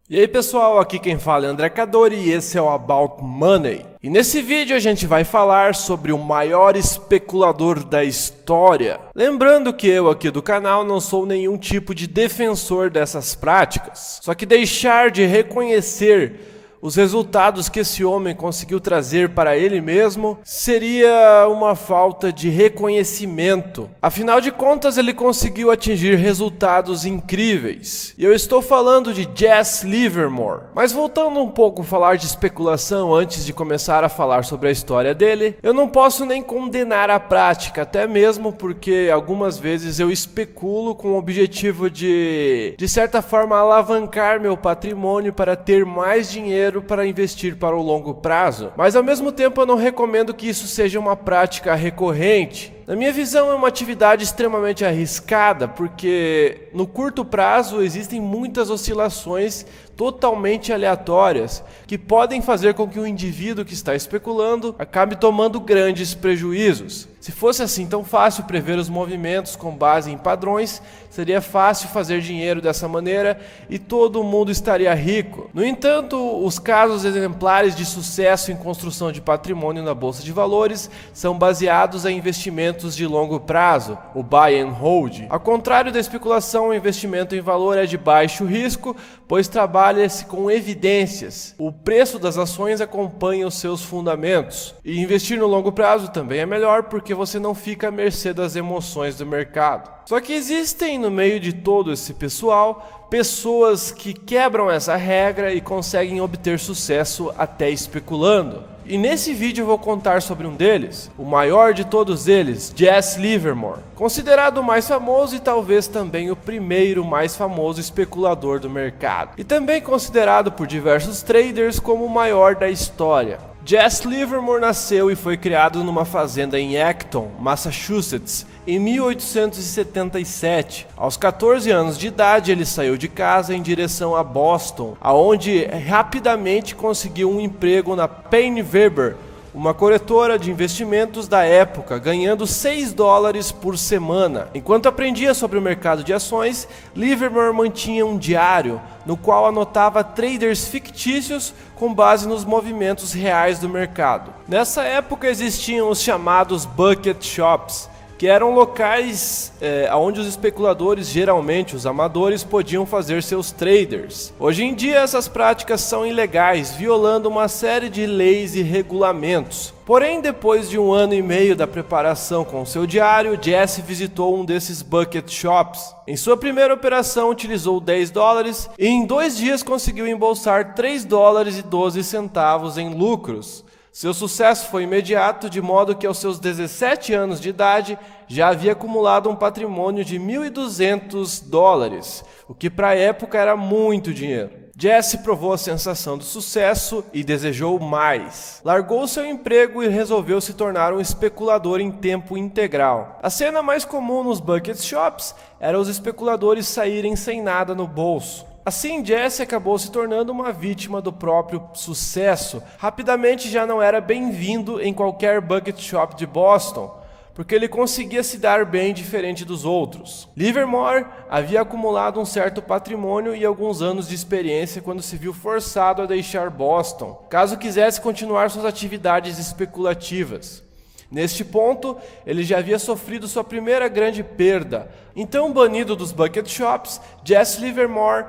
E aí pessoal, aqui quem fala é André Cadori e esse é o About Money. E nesse vídeo a gente vai falar sobre o maior especulador da história. Lembrando que eu aqui do canal não sou nenhum tipo de defensor dessas práticas. Só que deixar de reconhecer os resultados que esse homem conseguiu trazer para ele mesmo seria uma falta de reconhecimento. Afinal de contas, ele conseguiu atingir resultados incríveis. E eu estou falando de Jesse Livermore. Mas voltando um pouco a falar de especulação antes de começar a falar sobre a história dele, eu não posso nem condenar a prática, até mesmo porque algumas vezes eu especulo com o objetivo de certa forma, alavancar meu patrimônio para ter mais dinheiro para investir para o longo prazo, mas ao mesmo tempo eu não recomendo que isso seja uma prática recorrente. Na minha visão, é uma atividade extremamente arriscada, porque no curto prazo existem muitas oscilações totalmente aleatórias, que podem fazer com que o indivíduo que está especulando acabe tomando grandes prejuízos. Se fosse assim tão fácil prever os movimentos com base em padrões, seria fácil fazer dinheiro dessa maneira e todo mundo estaria rico. No entanto, os casos exemplares de sucesso em construção de patrimônio na Bolsa de Valores são baseados em investimentos de longo prazo, o buy and hold. Ao contrário da especulação, o investimento em valor é de baixo risco, pois trabalha-se com evidências. O preço das ações acompanha os seus fundamentos. E investir no longo prazo também é melhor porque você não fica à mercê das emoções do mercado. Só que existem no meio de todo esse pessoal, pessoas que quebram essa regra e conseguem obter sucesso até especulando. E nesse vídeo eu vou contar sobre um deles, o maior de todos eles, Jesse Livermore, considerado o mais famoso e talvez também o primeiro mais famoso especulador do mercado, e também considerado por diversos traders como o maior da história. Jesse Livermore nasceu e foi criado numa fazenda em Acton, Massachusetts, em 1877. Aos 14 anos de idade, ele saiu de casa em direção a Boston, aonde rapidamente conseguiu um emprego na Paine Webber, uma corretora de investimentos da época, ganhando $6 por semana. Enquanto aprendia sobre o mercado de ações, Livermore mantinha um diário, no qual anotava traders fictícios com base nos movimentos reais do mercado. Nessa época existiam os chamados bucket shops, que eram locais onde os especuladores, geralmente os amadores, podiam fazer seus traders. Hoje em dia essas práticas são ilegais, violando uma série de leis e regulamentos. Porém, depois de 1 ano e meio da preparação com seu diário, Jesse visitou um desses bucket shops. Em sua primeira operação utilizou $10 e em 2 dias conseguiu embolsar $3,12 em lucros. Seu sucesso foi imediato, de modo que aos seus 17 anos de idade já havia acumulado um patrimônio de $1.200, o que para a época era muito dinheiro. Jesse provou a sensação do sucesso e desejou mais. Largou seu emprego e resolveu se tornar um especulador em tempo integral. A cena mais comum nos bucket shops era os especuladores saírem sem nada no bolso. Assim, Jesse acabou se tornando uma vítima do próprio sucesso. Rapidamente já não era bem-vindo em qualquer bucket shop de Boston, porque ele conseguia se dar bem diferente dos outros. Livermore havia acumulado um certo patrimônio e alguns anos de experiência quando se viu forçado a deixar Boston, caso quisesse continuar suas atividades especulativas. Neste ponto, ele já havia sofrido sua primeira grande perda. Então, banido dos bucket shops, Jesse Livermore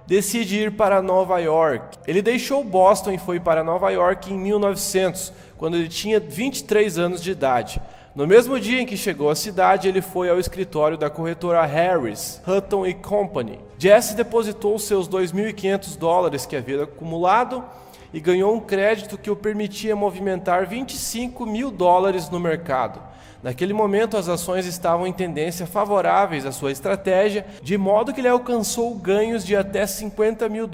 decide ir para Nova York. Ele deixou Boston e foi para Nova York em 1900, quando ele tinha 23 anos de idade. No mesmo dia em que chegou à cidade, ele foi ao escritório da corretora Harris, Hutton & Company. Jesse depositou seus $2.500 que havia acumulado e ganhou um crédito que o permitia movimentar $25 mil no mercado. Naquele momento, as ações estavam em tendência favoráveis à sua estratégia, de modo que ele alcançou ganhos de até $50 mil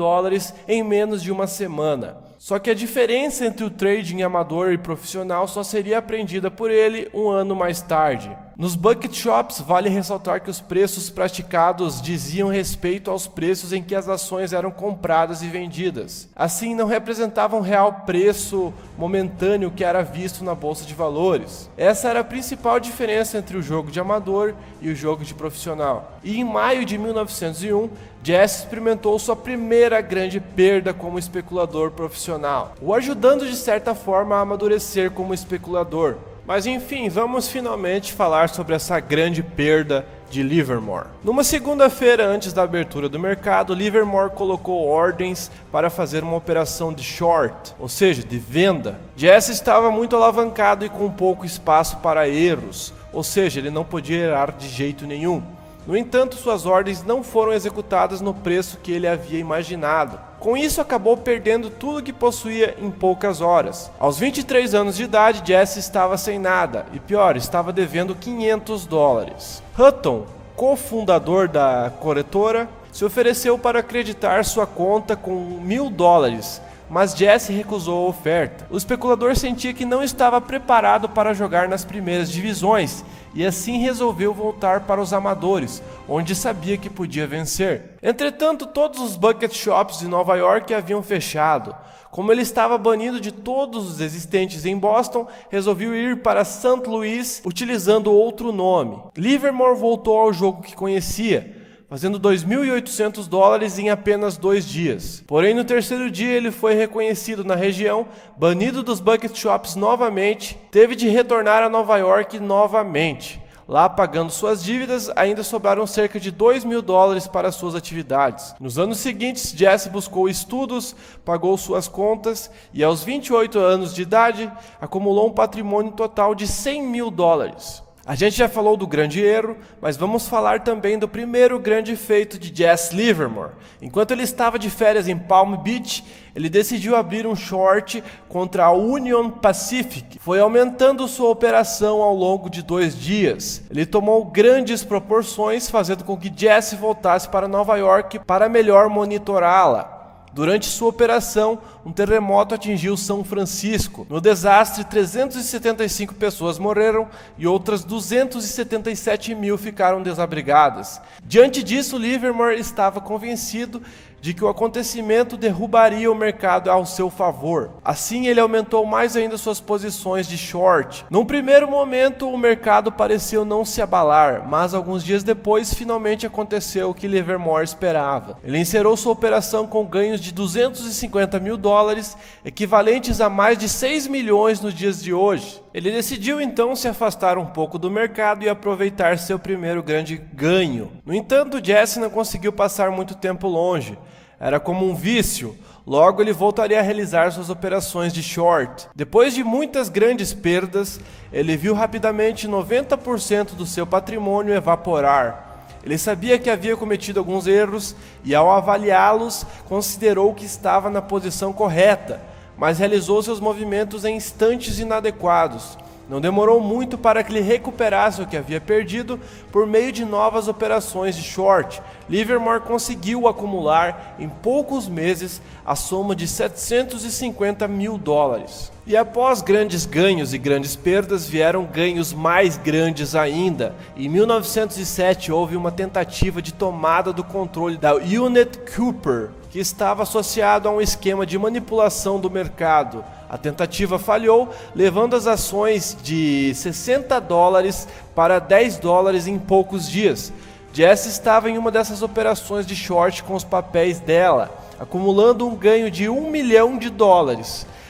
em menos de uma semana. Só que a diferença entre o trading amador e profissional só seria aprendida por ele 1 ano mais tarde. Nos bucket shops, vale ressaltar que os preços praticados diziam respeito aos preços em que as ações eram compradas e vendidas. Assim, não representavam um real preço momentâneo que era visto na Bolsa de Valores. Essa era a principal diferença entre o jogo de amador e o jogo de profissional. E em maio de 1901, Jesse experimentou sua primeira grande perda como especulador profissional, o ajudando de certa forma a amadurecer como especulador. Mas enfim, vamos finalmente falar sobre essa grande perda de Livermore. Numa segunda-feira antes da abertura do mercado, Livermore colocou ordens para fazer uma operação de short, ou seja, de venda. Jesse estava muito alavancado e com pouco espaço para erros, ou seja, ele não podia errar de jeito nenhum. No entanto, suas ordens não foram executadas no preço que ele havia imaginado. Com isso, acabou perdendo tudo que possuía em poucas horas. Aos 23 anos de idade, Jesse estava sem nada, e pior, estava devendo $500. Hutton, cofundador da corretora, se ofereceu para acreditar sua conta com $1.000, mas Jesse recusou a oferta. O especulador sentia que não estava preparado para jogar nas primeiras divisões, e assim resolveu voltar para os amadores, onde sabia que podia vencer. Entretanto, todos os bucket shops de Nova York haviam fechado. Como ele estava banido de todos os existentes em Boston, resolveu ir para St. Louis utilizando outro nome. Livermore voltou ao jogo que conhecia, fazendo $2.800 em apenas 2 dias. Porém, no terceiro dia ele foi reconhecido na região, banido dos bucket shops novamente, teve de retornar a Nova York novamente. Lá, pagando suas dívidas, ainda sobraram cerca de $2.000 para suas atividades. Nos anos seguintes, Jesse buscou estudos, pagou suas contas e, aos 28 anos de idade, acumulou um patrimônio total de $100.000. A gente já falou do grande erro, mas vamos falar também do primeiro grande feito de Jesse Livermore. Enquanto ele estava de férias em Palm Beach, ele decidiu abrir um short contra a Union Pacific. Foi aumentando sua operação ao longo de 2 dias. Ele tomou grandes proporções, fazendo com que Jesse voltasse para Nova York para melhor monitorá-la. Durante sua operação, um terremoto atingiu São Francisco. No desastre, 375 pessoas morreram e outras 277 mil ficaram desabrigadas. Diante disso, Livermore estava convencido de que o acontecimento derrubaria o mercado ao seu favor. Assim, ele aumentou mais ainda suas posições de short. Num primeiro momento, o mercado pareceu não se abalar, mas alguns dias depois, finalmente aconteceu o que Livermore esperava. Ele encerrou sua operação com ganhos de $250.000, equivalentes a mais de 6 milhões nos dias de hoje. Ele decidiu então se afastar um pouco do mercado e aproveitar seu primeiro grande ganho. No entanto, Jesse não conseguiu passar muito tempo longe. Era como um vício, logo ele voltaria a realizar suas operações de short. Depois de muitas grandes perdas, ele viu rapidamente 90% do seu patrimônio evaporar. Ele sabia que havia cometido alguns erros e, ao avaliá-los, considerou que estava na posição correta, mas realizou seus movimentos em instantes inadequados. Não demorou muito para que ele recuperasse o que havia perdido por meio de novas operações de short. Livermore conseguiu acumular em poucos meses a soma de $750.000. E após grandes ganhos e grandes perdas, vieram ganhos mais grandes ainda. Em 1907 houve uma tentativa de tomada do controle da United Cooper, que estava associado a um esquema de manipulação do mercado. A tentativa falhou, levando as ações de $60 para $10 em poucos dias. Jesse estava em uma dessas operações de short com os papéis dela, acumulando um ganho de $1 milhão.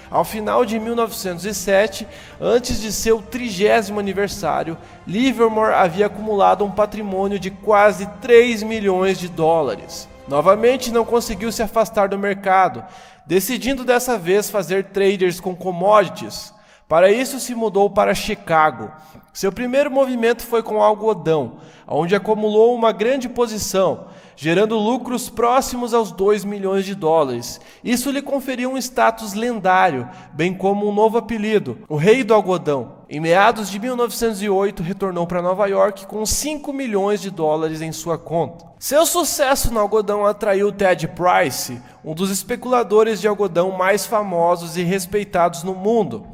Ao final de 1907, antes de seu 30º aniversário, Livermore havia acumulado um patrimônio de quase $3 milhões. Novamente não conseguiu se afastar do mercado, decidindo dessa vez fazer traders com commodities. Para isso se mudou para Chicago. Seu primeiro movimento foi com algodão, onde acumulou uma grande posição, gerando lucros próximos aos $2 milhões. Isso lhe conferiu um status lendário, bem como um novo apelido, o Rei do Algodão. Em meados de 1908, retornou para Nova York com $5 milhões em sua conta. Seu sucesso no algodão atraiu Ted Price, um dos especuladores de algodão mais famosos e respeitados no mundo.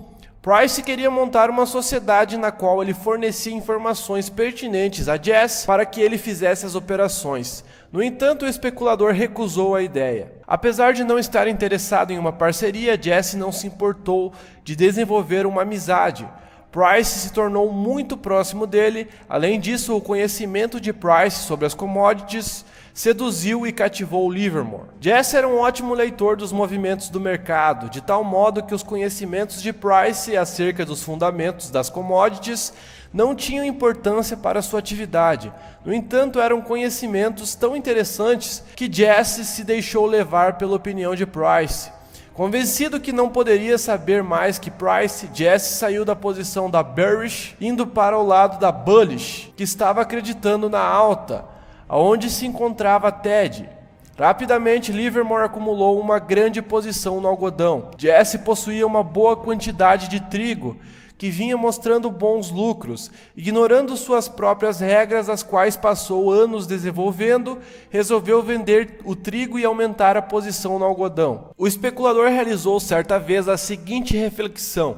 Price queria montar uma sociedade na qual ele fornecia informações pertinentes a Jesse para que ele fizesse as operações. No entanto, o especulador recusou a ideia. Apesar de não estar interessado em uma parceria, Jesse não se importou de desenvolver uma amizade. Price se tornou muito próximo dele. Além disso, o conhecimento de Price sobre as commodities seduziu e cativou Livermore. Jesse era um ótimo leitor dos movimentos do mercado, de tal modo que os conhecimentos de Price acerca dos fundamentos das commodities não tinham importância para sua atividade. No entanto, eram conhecimentos tão interessantes que Jesse se deixou levar pela opinião de Price. Convencido que não poderia saber mais que Price, Jesse saiu da posição da bearish, indo para o lado da bullish, que estava acreditando na alta, aonde se encontrava Ted. Rapidamente, Livermore acumulou uma grande posição no algodão. Jesse possuía uma boa quantidade de trigo, que vinha mostrando bons lucros. Ignorando suas próprias regras, as quais passou anos desenvolvendo, resolveu vender o trigo e aumentar a posição no algodão. O especulador realizou certa vez a seguinte reflexão: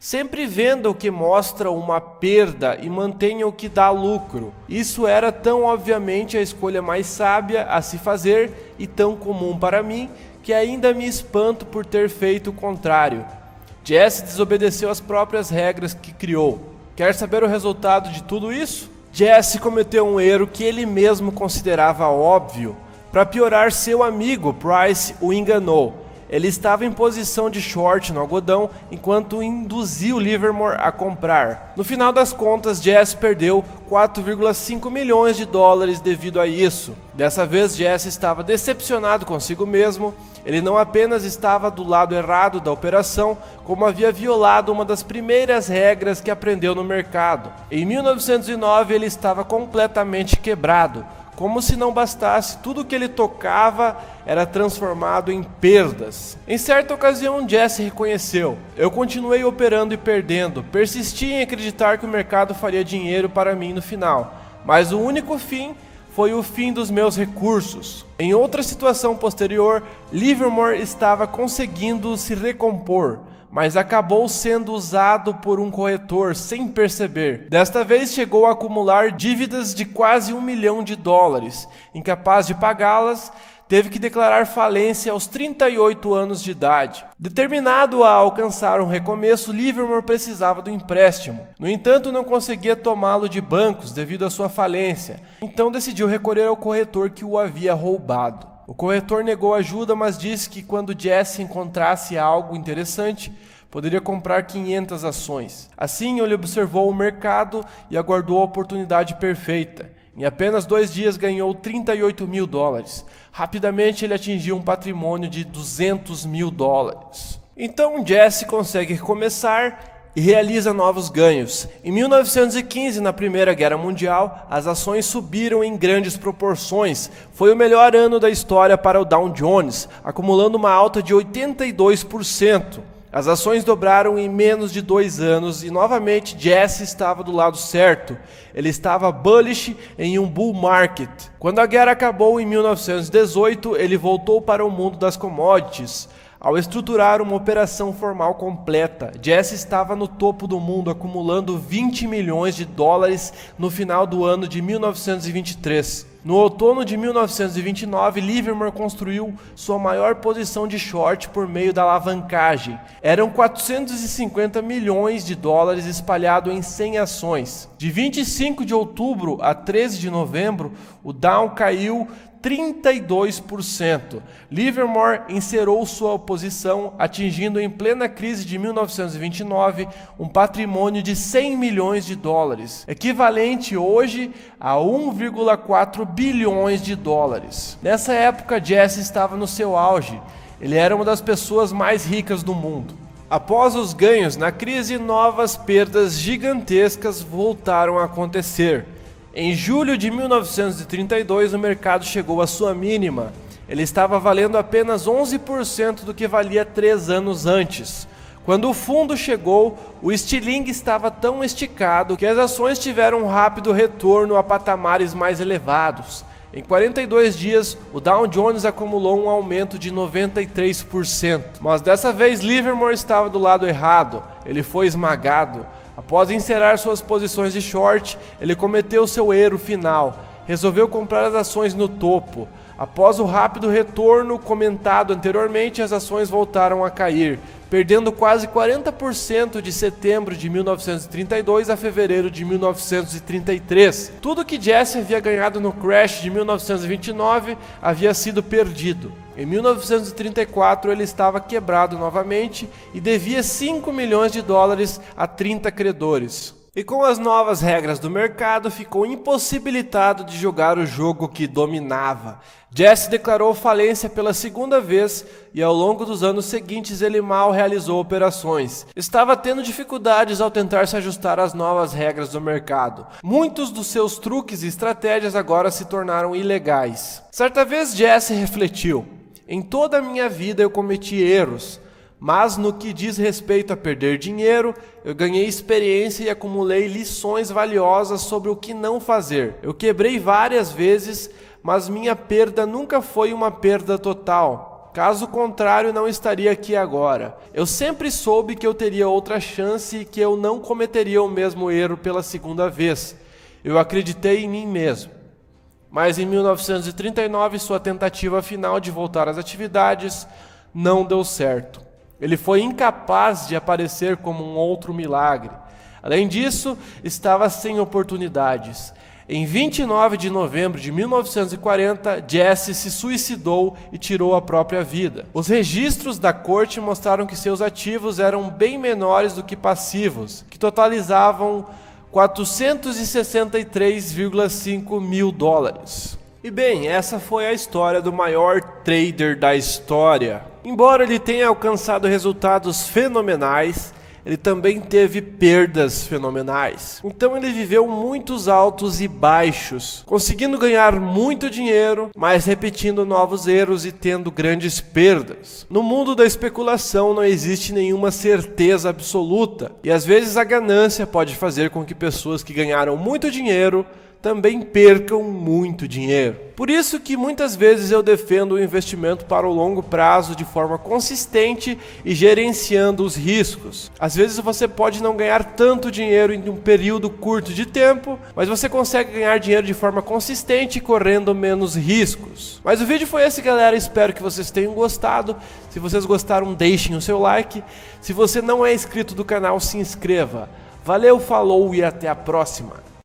sempre venda o que mostra uma perda e mantenha o que dá lucro. Isso era tão obviamente a escolha mais sábia a se fazer e tão comum para mim, que ainda me espanto por ter feito o contrário. Jesse desobedeceu às próprias regras que criou. Quer saber o resultado de tudo isso? Jesse cometeu um erro que ele mesmo considerava óbvio. Para piorar, seu amigo Price o enganou. Ele estava em posição de short no algodão, enquanto induziu Livermore a comprar. No final das contas, Jesse perdeu 4,5 milhões de dólares devido a isso. Dessa vez, Jesse estava decepcionado consigo mesmo. Ele não apenas estava do lado errado da operação, como havia violado uma das primeiras regras que aprendeu no mercado. Em 1909, ele estava completamente quebrado. Como se não bastasse, tudo que ele tocava era transformado em perdas. Em certa ocasião, Jesse reconheceu: eu continuei operando e perdendo, persisti em acreditar que o mercado faria dinheiro para mim no final, mas o único fim foi o fim dos meus recursos. Em outra situação posterior, Livermore estava conseguindo se recompor, mas acabou sendo usado por um corretor sem perceber. Desta vez chegou a acumular dívidas de quase $1 milhão. Incapaz de pagá-las, teve que declarar falência aos 38 anos de idade. Determinado a alcançar um recomeço, Livermore precisava do empréstimo. No entanto, não conseguia tomá-lo de bancos devido à sua falência. Então decidiu recorrer ao corretor que o havia roubado. O corretor negou ajuda, mas disse que quando Jesse encontrasse algo interessante, poderia comprar 500 ações. Assim, ele observou o mercado e aguardou a oportunidade perfeita. Em apenas 2 dias ganhou $38 mil. Rapidamente ele atingiu um patrimônio de $200 mil. Então Jesse consegue recomeçar e realiza novos ganhos. Em 1915, na Primeira Guerra Mundial, as ações subiram em grandes proporções. Foi o melhor ano da história para o Dow Jones, acumulando uma alta de 82%. As ações dobraram em menos de 2 anos e novamente Jesse estava do lado certo. Ele estava bullish em um bull market. Quando a guerra acabou em 1918, ele voltou para o mundo das commodities. Ao estruturar uma operação formal completa, Jesse estava no topo do mundo, acumulando $20 milhões no final do ano de 1923. No outono de 1929, Livermore construiu sua maior posição de short por meio da alavancagem. Eram $450 milhões espalhados em 100 ações. De 25 de outubro a 13 de novembro, o Dow caiu 32%. Livermore encerrou sua posição, atingindo em plena crise de 1929 um patrimônio de $100 milhões, equivalente hoje a 1,4 bilhões de dólares. Nessa época, Jesse estava no seu auge. Ele era uma das pessoas mais ricas do mundo. Após os ganhos na crise, novas perdas gigantescas voltaram a acontecer. Em julho de 1932, o mercado chegou à sua mínima. Ele estava valendo apenas 11% do que valia 3 anos antes. Quando o fundo chegou, o estilingue estava tão esticado que as ações tiveram um rápido retorno a patamares mais elevados. Em 42 dias, o Dow Jones acumulou um aumento de 93%. Mas dessa vez, Livermore estava do lado errado. Ele foi esmagado. Após encerrar suas posições de short, ele cometeu seu erro final. Resolveu comprar as ações no topo. Após o rápido retorno comentado anteriormente, as ações voltaram a cair, perdendo quase 40% de setembro de 1932 a fevereiro de 1933. Tudo que Jesse havia ganhado no crash de 1929 havia sido perdido. Em 1934 ele estava quebrado novamente e devia 5 milhões de dólares a 30 credores. E com as novas regras do mercado, ficou impossibilitado de jogar o jogo que dominava. Jesse declarou falência pela segunda vez e ao longo dos anos seguintes ele mal realizou operações. Estava tendo dificuldades ao tentar se ajustar às novas regras do mercado. Muitos dos seus truques e estratégias agora se tornaram ilegais. Certa vez Jesse refletiu: em toda a minha vida eu cometi erros. Mas no que diz respeito a perder dinheiro, eu ganhei experiência e acumulei lições valiosas sobre o que não fazer. Eu quebrei várias vezes, mas minha perda nunca foi uma perda total. Caso contrário, não estaria aqui agora. Eu sempre soube que eu teria outra chance e que eu não cometeria o mesmo erro pela segunda vez. Eu acreditei em mim mesmo. Mas em 1939, sua tentativa final de voltar às atividades não deu certo. Ele foi incapaz de aparecer como um outro milagre. Além disso, estava sem oportunidades. Em 29 de novembro de 1940, Jesse se suicidou e tirou a própria vida. Os registros da corte mostraram que seus ativos eram bem menores do que passivos, que totalizavam 463,5 mil dólares. E bem, essa foi a história do maior trader da história. Embora ele tenha alcançado resultados fenomenais, ele também teve perdas fenomenais. Então ele viveu muitos altos e baixos, conseguindo ganhar muito dinheiro, mas repetindo novos erros e tendo grandes perdas. No mundo da especulação não existe nenhuma certeza absoluta, e às vezes a ganância pode fazer com que pessoas que ganharam muito dinheiro também percam muito dinheiro. Por isso que muitas vezes eu defendo o investimento para o longo prazo de forma consistente e gerenciando os riscos. Às vezes você pode não ganhar tanto dinheiro em um período curto de tempo, mas você consegue ganhar dinheiro de forma consistente correndo menos riscos. Mas o vídeo foi esse, galera, espero que vocês tenham gostado. Se vocês gostaram, deixem o seu like. Se você não é inscrito do canal, se inscreva. Valeu, falou e até a próxima.